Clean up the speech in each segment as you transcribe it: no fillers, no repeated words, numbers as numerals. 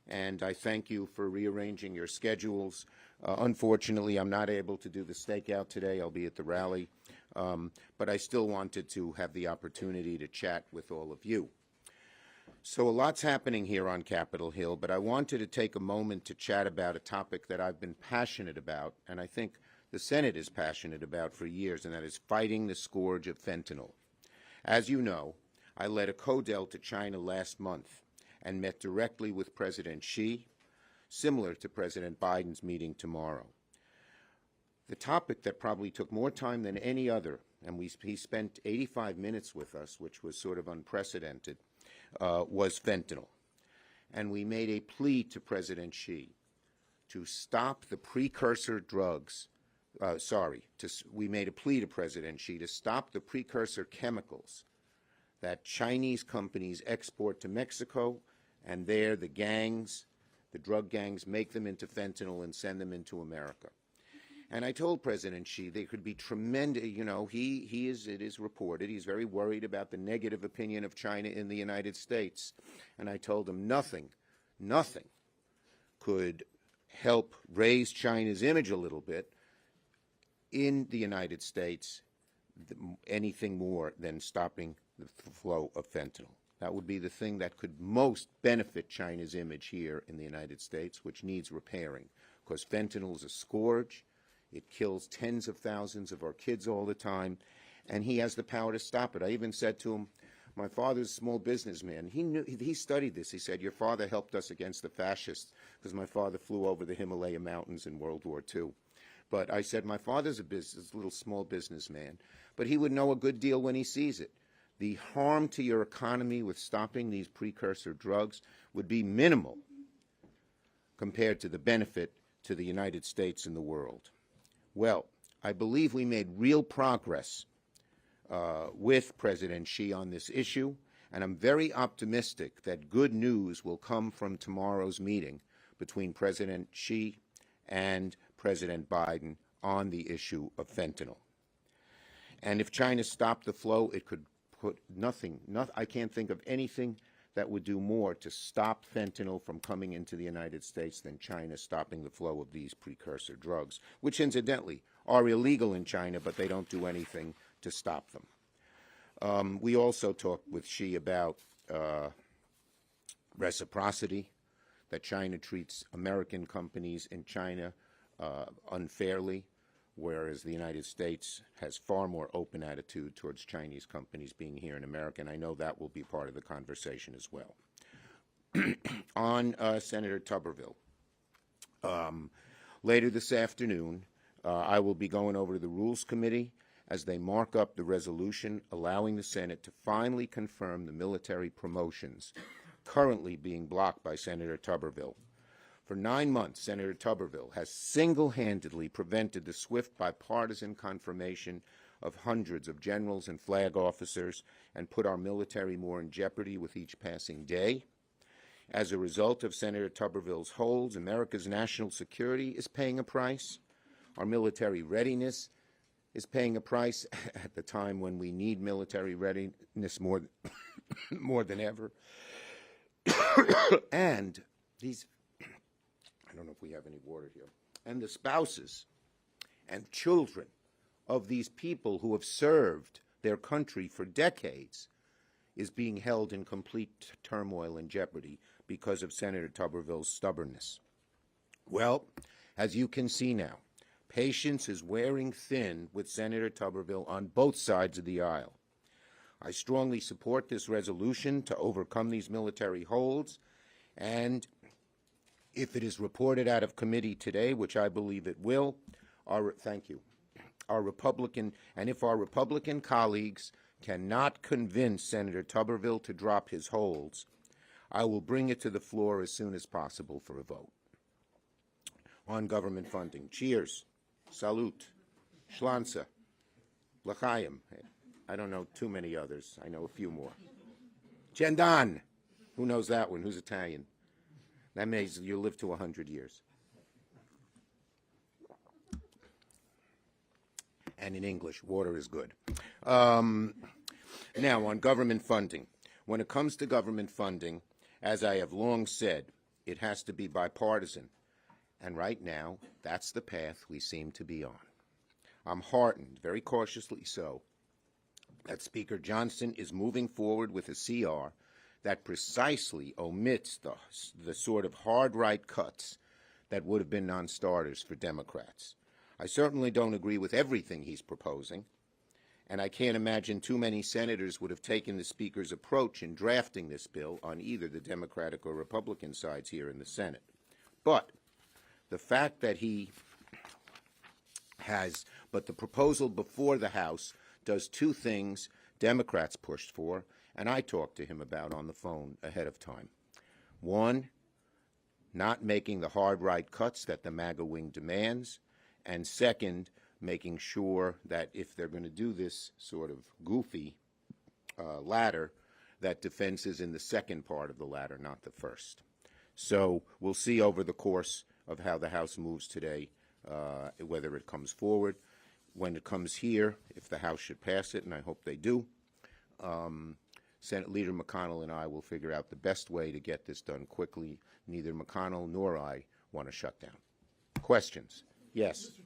and I thank you for rearranging your schedules. Unfortunately, I'm not able to do the stakeout today. I'll be at the rally, but I still wanted to have the opportunity to chat with all of you. So a lot's happening here on Capitol Hill, but I wanted to take a moment to chat about a topic that I've been passionate about, and I think the Senate is passionate about for years, and that is fighting the scourge of fentanyl. As you know, I led a CODEL to China last month and met directly with President Xi, similar to President Biden's meeting tomorrow. The topic that probably took more time than any other, and he spent 85 minutes with us, which was sort of unprecedented, was fentanyl. And we made a plea to President Xi to stop the precursor drugs. We made a plea to President Xi to stop the precursor chemicals that Chinese companies export to Mexico, and there the gangs, the drug gangs, make them into fentanyl and send them into America. And I told President Xi there could be tremendous, it is reported, he's very worried about the negative opinion of China in the United States. And I told him nothing could help raise China's image a little bit in the United States, anything more than stopping the flow of fentanyl. That would be the thing that could most benefit China's image here in the United States, which needs repairing, because fentanyl is a scourge. It kills tens of thousands of our kids all the time, and he has the power to stop it. I even said to him, my father's a small businessman. He studied this. He said, your father helped us against the fascists, because my father flew over the Himalaya mountains in World War II. But I said, my father's a little small businessman, but he would know a good deal when he sees it. The harm to your economy with stopping these precursor drugs would be minimal compared to the benefit to the United States and the world. Well, I believe we made real progress with President Xi on this issue, and I'm very optimistic that good news will come from tomorrow's meeting between President Xi and President Biden on the issue of fentanyl. And if China stopped the flow, it could put I can't think of anything that would do more to stop fentanyl from coming into the United States than China stopping the flow of these precursor drugs, which incidentally are illegal in China, but they don't do anything to stop them. We also talked with Xi about reciprocity, that China treats American companies in China unfairly, whereas the United States has far more open attitude towards Chinese companies being here in America, and I know that will be part of the conversation as well. On Senator Tuberville, later this afternoon, I will be going over to the Rules Committee as they mark up the resolution allowing the Senate to finally confirm the military promotions currently being blocked by Senator Tuberville. For 9 months, Senator Tuberville has single-handedly prevented the swift bipartisan confirmation of hundreds of generals and flag officers and put our military more in jeopardy with each passing day. As a result of Senator Tuberville's holds, America's national security is paying a price. Our military readiness is paying a price at the time when we need military readiness more than ever. And these I don't know if we have any water here. And the spouses and children of these people who have served their country for decades is being held in complete turmoil and jeopardy because of Senator Tuberville's stubbornness. Well, as you can see now, patience is wearing thin with Senator Tuberville on both sides of the aisle. I strongly support this resolution to overcome these military holds, and if it is reported out of committee today, which I believe it will, if our Republican colleagues cannot convince Senator Tuberville to drop his holds, I will bring it to the floor as soon as possible for a vote. On government funding, cheers, salute, shlanza, l'chaim. I don't know too many others. I know a few more. Gendan. Who knows that one? Who's Italian? That means you'll live to 100 years. And in English, water is good. Now, on government funding. When it comes to government funding, as I have long said, it has to be bipartisan. And right now, that's the path we seem to be on. I'm heartened, very cautiously so, that Speaker Johnson is moving forward with a CR that precisely omits the sort of hard right cuts that would have been non-starters for Democrats. I certainly don't agree with everything he's proposing, and I can't imagine too many senators would have taken the Speaker's approach in drafting this bill on either the Democratic or Republican sides here in the Senate. But the fact that the proposal before the House does two things Democrats pushed for, and I talked to him about on the phone ahead of time. One, not making the hard right cuts that the MAGA wing demands, and second, making sure that if they're going to do this sort of goofy ladder, that defense is in the second part of the ladder, not the first. So we'll see over the course of how the House moves today, whether it comes forward. When it comes here, if the House should pass it, and I hope they do, Senate Leader McConnell and I will figure out the best way to get this done quickly. Neither McConnell nor I want to shut down. Questions? Yes. So you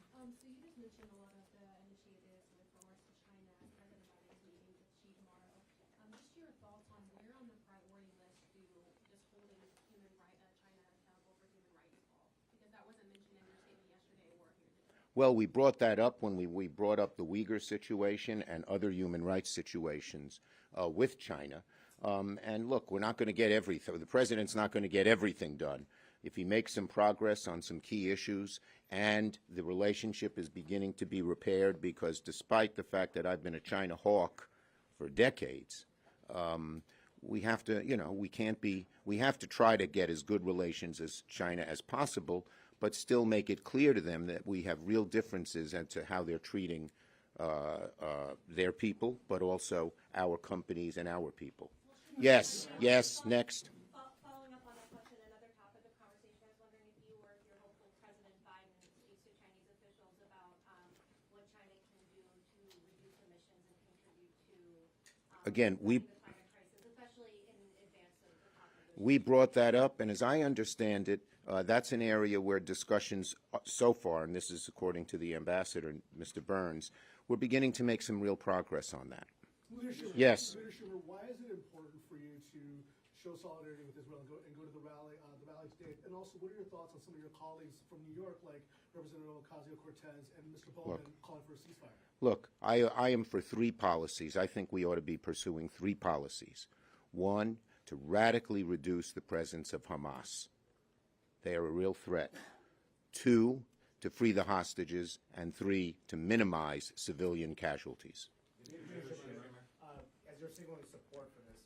just mentioned a lot of the initiatives with regards to China and President Biden's meeting with Xi tomorrow. Just your thoughts on where on the priority list do just holding China accountable for human rights fall? Because that wasn't mentioned in your statement yesterday or here today. Well, we brought that up when we brought up the Uyghur situation and other human rights situations with China. And look, we're not going to get everything. The president's not going to get everything done. If he makes some progress on some key issues and the relationship is beginning to be repaired, because despite the fact that I've been a China hawk for decades, we have to, we have to try to get as good relations as China as possible, but still make it clear to them that we have real differences as to how they're treating their people, but also our companies and our people. Yes, next. Following up on that question, another topic of conversation, I was wondering if you or if you're hopeful President Biden speaks to Chinese officials about what China can do to reduce emissions and contribute to Again, the climate crisis, especially in advance of the COP. We brought that up, and as I understand it, that's an area where discussions so far, and this is according to the ambassador, Mr. Burns, we're beginning to make some real progress on that. Yes. Senator Schumer, why is it important for you to show solidarity with Israel and go to the rally today? And also, what are your thoughts on some of your colleagues from New York, like Representative Ocasio-Cortez and Mr. Bowman, calling for a ceasefire? Look, I am for three policies. I think we ought to be pursuing three policies. One, to radically reduce the presence of Hamas. They are a real threat. Two, to free the hostages. And three, to minimize civilian casualties. As you're signaling support for this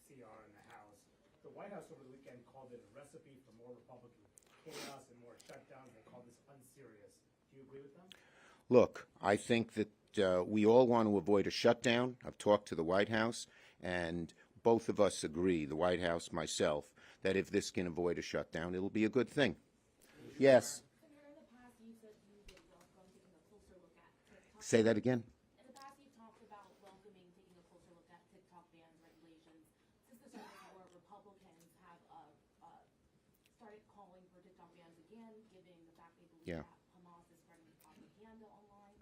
CR in the House, the White House over the weekend called it a recipe for more Republican chaos and more shutdowns. They called this unserious. Do you agree with them? Look, I think that we all want to avoid a shutdown. I've talked to the White House, and both of us agree, the White House, myself, that if this can avoid a shutdown, it'll be a good thing. Yes. Senator, in the past, you said you would welcome taking a closer look at TikTok. Say that again. In the past, you've talked about welcoming taking a closer look at TikTok ban regulations. Since the start of the war, Republicans have started calling for TikTok bans again, given the fact they believe that Hamas is spreading propaganda online.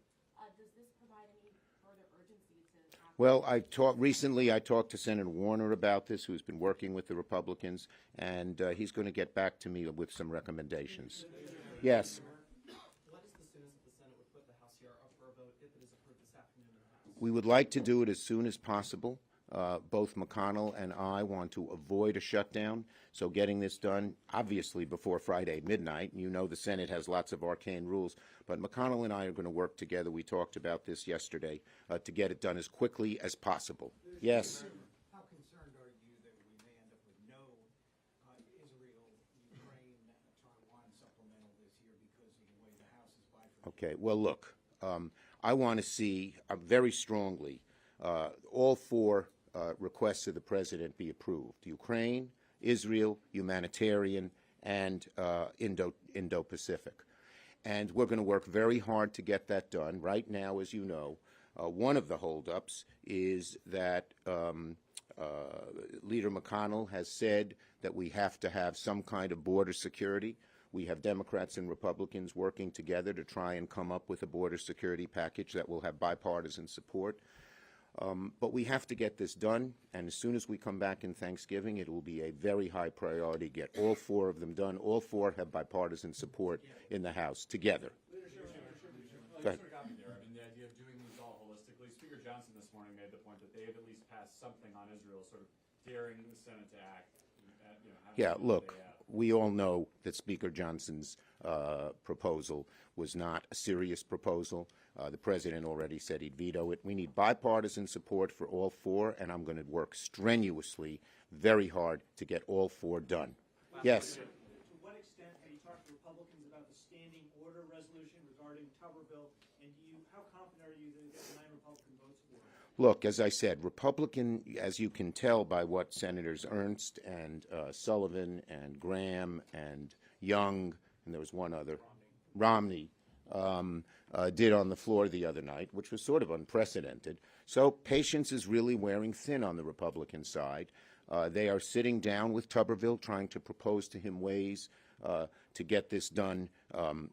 Does this provide any further urgency to tackle? Well, recently I talked to Senator Warner about this, who's been working with the Republicans, and he's going to get back to me with some recommendations. Yes. What is the soonest that the Senate would put the House CR up for a vote if it is approved this afternoon in the House? We would like to do it as soon as possible. Both McConnell and I want to avoid a shutdown, so getting this done, obviously, before Friday midnight. You know the Senate has lots of arcane rules, but McConnell and I are going to work together. We talked about this yesterday to get it done as quickly as possible. Yes? How concerned are you that we may end up with no Israel, Ukraine, Taiwan supplemental this year because of the way the House is bifurcated? Okay, well, look, I want to see very strongly all four requests of the President be approved. Ukraine, Israel, humanitarian, and Indo-Pacific. And we're going to work very hard to get that done. Right now, as you know, one of the holdups is that Leader McConnell has said that we have to have some kind of border security. We have Democrats and Republicans working together to try and come up with a border security package that will have bipartisan support. But we have to get this done, and as soon as we come back in Thanksgiving, it will be a very high priority to get all 4 of them done. All 4 have bipartisan support in the House together. Go ahead. Sort of got me there. I mean, the idea of doing these all holistically. Speaker Johnson this morning made the point that they have at least passed something on Israel, sort of daring the Senate to act. Yeah, look, we all know that Speaker Johnson's proposal was not a serious proposal. The president already said he'd veto it. We need bipartisan support for all 4, and I'm going to work strenuously, very hard, to get all 4 done. Yes. To what extent have you talked to Republicans about the standing order resolution regarding Tuberville, and how confident are you that you get 9 Republican votes for it? Look, as I said, Republican, as you can tell by what Senators Ernst and Sullivan and Graham and Young, and there was one other, Romney, did on the floor the other night, which was sort of unprecedented. So patience is really wearing thin on the Republican side. They are sitting down with Tuberville, trying to propose to him ways to get this done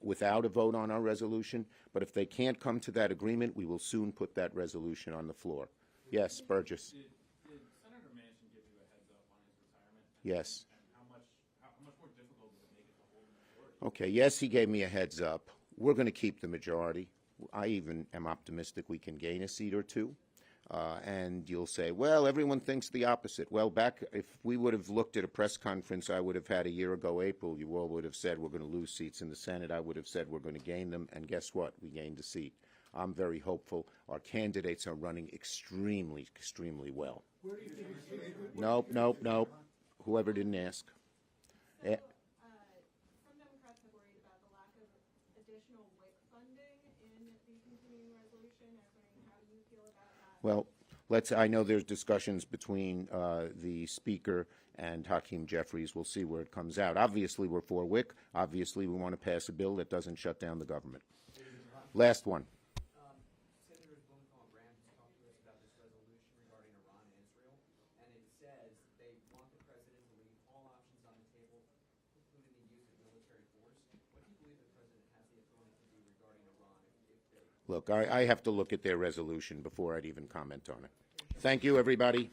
without a vote on our resolution. But if they can't come to that agreement, we will soon put that resolution on the floor. Yes, Burgess. Did Senator Manchin give you a heads up on his retirement? Yes. And how much more difficult does it make it to hold the majority? Okay, yes, he gave me a heads up. We're going to keep the majority. I even am optimistic we can gain a seat or 2. And you'll say, well, everyone thinks the opposite. Well, if we would have looked at a press conference I would have had a year ago, April, you all would have said we're going to lose seats in the Senate. I would have said we're going to gain them. And guess what? We gained a seat. I'm very hopeful. Our candidates are running extremely, extremely well. Where do you think Nope. Whoever didn't ask. Eh, Some Democrats have worried about the lack of additional WIC funding in the continuing resolution. I was wondering, how do you feel about that? Well, I know there's discussions between the Speaker and Hakeem Jeffries. We'll see where it comes out. Obviously, we're for WIC. Obviously, we want to pass a bill that doesn't shut down the government. Last one. Senators Blumenthal and Graham has talked to us about this resolution regarding Iran and Israel, and it says they want the president to leave all options on the table, including the use of military force. What do you believe the president has the authority to do regarding Iran if they... Look, I have to look at their resolution before I'd even comment on it. Thank you, everybody.